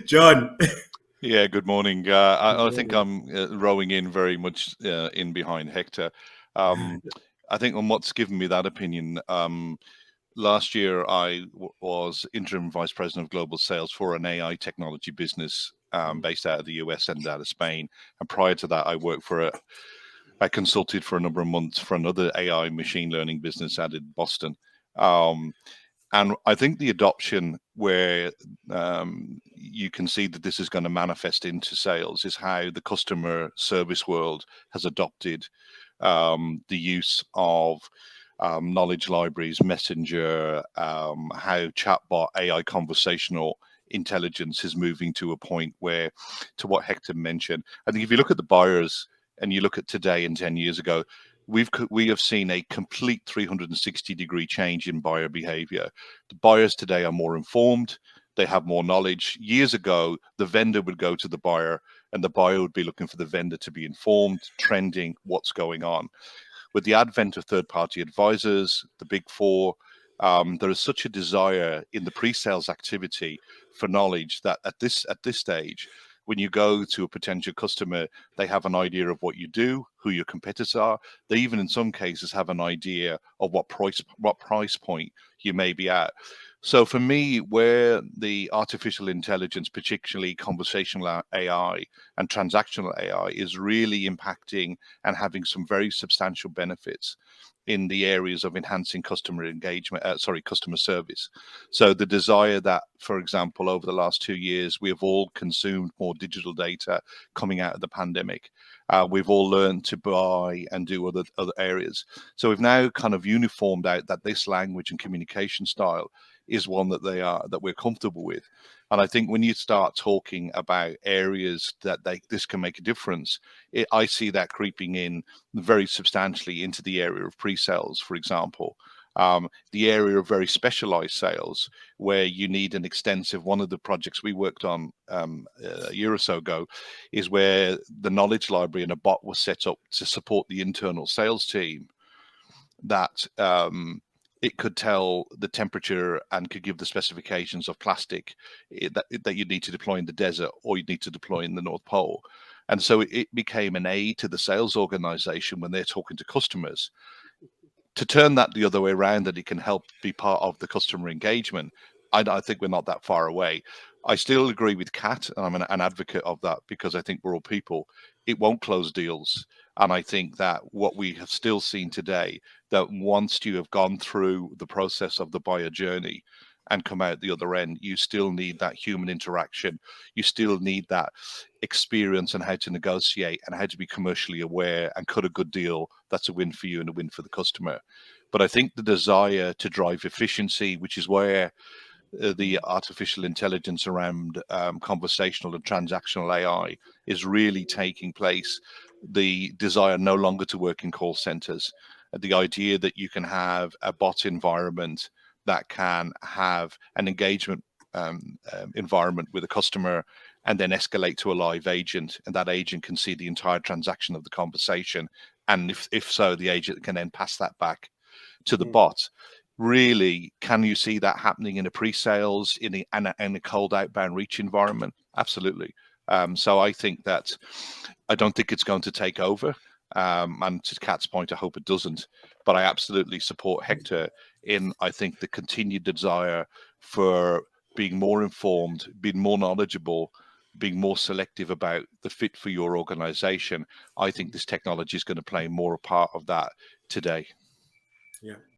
John. Yeah, good morning. I think Morning. I'm rowing in very much in behind Hector. I think on what's given me that opinion, last year I was interim vice president of global sales for an AI technology business based out of the US and out of Spain. And prior to that, I consulted for a number of months for another AI machine learning business out in Boston. Um, and I think the adoption where you can see that this is going to manifest into sales is how the customer service world has adopted the use of knowledge libraries, messenger, how chatbot AI conversational intelligence is moving to a point where, to what Hector mentioned, I think if you look at the buyers and you look at today and 10 years ago, we have seen a complete 360-degree change in buyer behavior. The buyers today are more informed. They have more knowledge. Years ago, the vendor would go to the buyer and the buyer would be looking for the vendor to be informed, trending, what's going on. With the advent of third-party advisors, the big four, there is such a desire in the pre-sales activity for knowledge that at this stage, when you go to a potential customer, they have an idea of what you do, who your competitors are. They even, in some cases, have an idea of what price point you may be at. So for me, where the artificial intelligence, particularly conversational AI and transactional AI, is really impacting and having some very substantial benefits in the areas of enhancing customer engagement, customer service. So the desire that, for example, over the last 2 years, we have all consumed more digital data coming out of the pandemic. We've all learned to buy and do other areas. So we've now kind of uniformed out that this language and communication style is one that we're comfortable with. And I think when you start talking about areas that this can make a difference, I see that creeping in very substantially into the area of pre-sales, for example. The area of very specialized sales, where you need an extensive, one of the projects we worked on a year or so ago, is where the knowledge library and a bot was set up to support the internal sales team, that it could tell the temperature and could give the specifications of plastic that you need to deploy in the desert or you need to deploy in the North Pole. And so it became an aid to the sales organization when they're talking to customers. To turn that the other way around, that it can help be part of the customer engagement, I think we're not that far away. I still agree with Kat, and I'm an advocate of that because I think we're all people. It won't close deals. And I think that what we have still seen today, that once you have gone through the process of the buyer journey and come out the other end, you still need that human interaction. You still need that experience on how to negotiate and how to be commercially aware and cut a good deal that's a win for you and a win for the customer. But I think the desire to drive efficiency, which is where the artificial intelligence around conversational and transactional AI is really taking place. The desire no longer to work in call centers, the idea that you can have a bot environment that can have an engagement environment with a customer and then escalate to a live agent, and that agent can see the entire transaction of the conversation. And if so, the agent can then pass that back to the bot. Really, can you see that happening in a pre-sales, in a cold outbound reach environment? Absolutely. So I think that I don't think it's going to take over. And to Kat's point, I hope it doesn't. But I absolutely support Hector in, I think, the continued desire for being more informed, being more knowledgeable, being more selective about the fit for your organization. I think this technology is going to play more a part of that today. Yeah.